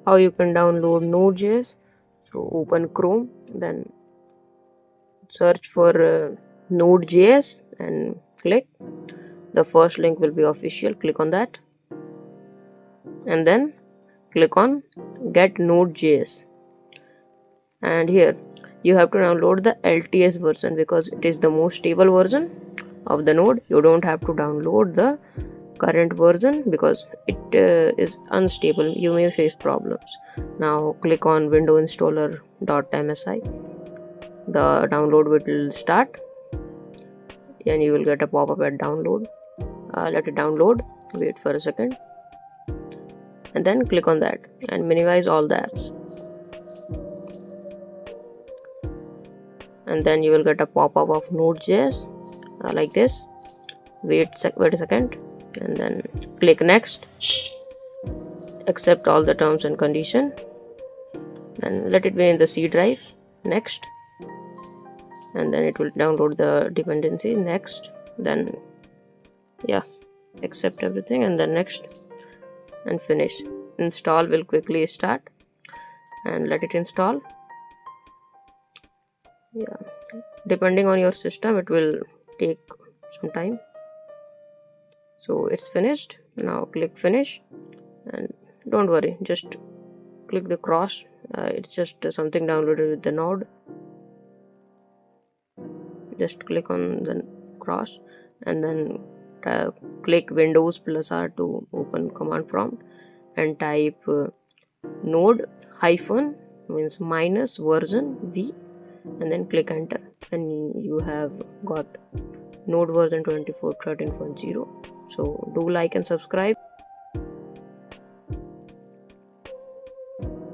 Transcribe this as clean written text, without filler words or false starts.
how you can download Node.js. So open Chrome, then search for Node.js and click. The first link will be official, click on that, and then click on get Node.js. And here you have to download the LTS version because it is the most stable version of the node. You don't have to download the current version because it is unstable. You may face problems. Now click on window installer.msi. The download will start and you will get a pop-up at download. Let it download, wait for a second, and then click on that and minimize all the apps, and then you will get a pop-up of Node.js like this. Wait a second, and then click next, accept all the terms and condition, then let it be in the C drive, next, and then it will download the dependency, next, then yeah, accept everything, and then next, and finish. Install will quickly start, and let it install. Yeah, depending on your system it will take some time. So it's finished. Now click finish, and don't worry, just click the cross. It's just something downloaded with the node. Just click on the cross, and then click Windows plus R to open command prompt, and type node hyphen means minus version v, and then click enter, and you have got node version 24.13.0. So do like and subscribe.